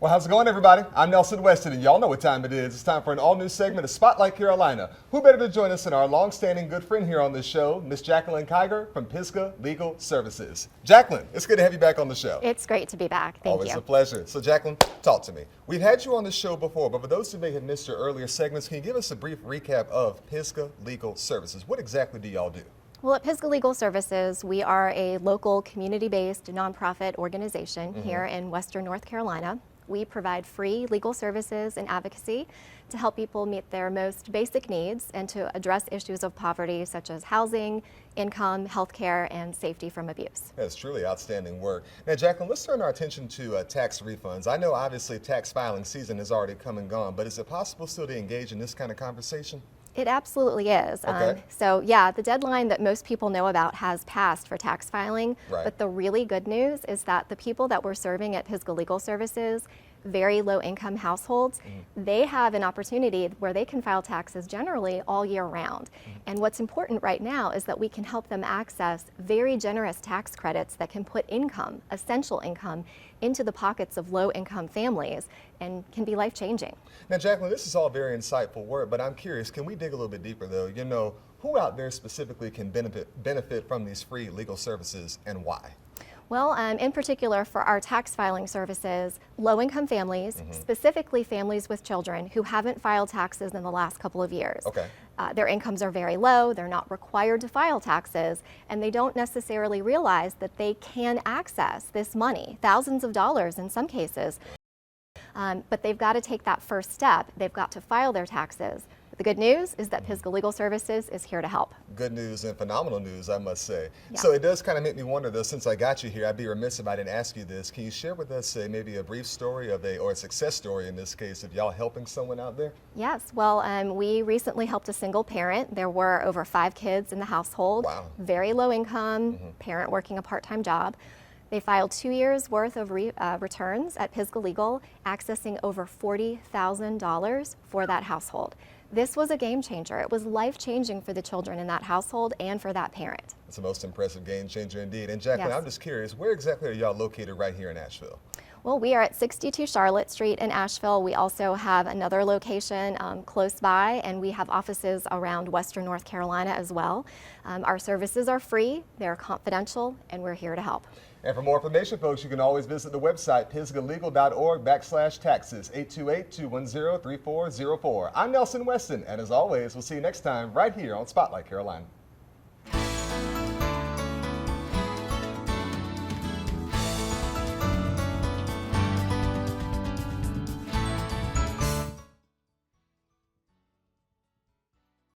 Well, how's it going, everybody? I'm Nelson Weston, and y'all know what time it is. It's time for an all-new segment of Spotlight Carolina. Who better to join us than our long-standing good friend here on this show, Miss Jacqueline Kiger from Pisgah Legal Services. Jacqueline, it's good to have you back on the show. It's great to be back. Thank you. Always a pleasure. So, Jacqueline, talk to me. We've had you on the show before, but for those who may have missed your earlier segments, can you give us a brief recap of Pisgah Legal Services? What exactly do y'all do? Well, at Pisgah Legal Services, we are a local community-based nonprofit organization here in Western North Carolina. We provide free legal services and advocacy to help people meet their most basic needs and to address issues of poverty such as housing, income, healthcare, and safety from abuse. That's truly outstanding work. Now, Jacqueline, let's turn our attention to tax refunds. I know obviously tax filing season has already come and gone, but is it possible still to engage in this kind of conversation? It absolutely is. Okay. So yeah, the deadline that most people know about has passed for tax filing, Right. but the really good news is that the people that we're serving at Pisgah Legal Services, very low income households, they have an opportunity where they can file taxes generally all year round. And what's important right now is that we can help them access very generous tax credits that can put income, essential income, into the pockets of low income families and can be life changing. Now, Jacqueline, this is all very insightful work, but I'm curious, can we dig a little bit deeper though? You know, who out there specifically can benefit from these free legal services and why? Well, in particular for our tax filing services, low-income families, specifically families with children who haven't filed taxes in the last couple of years. Okay. Their incomes are very low, they're not required to file taxes, and they don't necessarily realize that they can access this money, thousands of dollars in some cases. But they've got to take that first step. They've got to file their taxes. The good news is that Pisgah Legal Services is here to help. Good news and phenomenal news, I must say. Yeah. So it does kind of make me wonder, though, since I got you here, I'd be remiss if I didn't ask you this. Can you share with us maybe a brief story of or a success story in this case of y'all helping someone out there? Yes, well, we recently helped a single parent. There were over 5 kids in the household. Wow. Very low income, parent working a part-time job. They filed 2 years worth of returns at Pisgah Legal, accessing over $40,000 for that household. This was a game changer. It was life-changing for the children in that household and for that parent. It's the most impressive game changer indeed. And Jacqueline, Yes. I'm just curious, where exactly are y'all located right here in Asheville? Well, we are at 62 Charlotte Street in Asheville. We also have another location close by, and we have offices around Western North Carolina as well. Our services are free, they're confidential, and we're here to help. And for more information, folks, you can always visit the website, pisgahlegal.org/taxes, 828-210-3404. I'm Nelson Weston, and as always, we'll see you next time right here on Spotlight Carolina.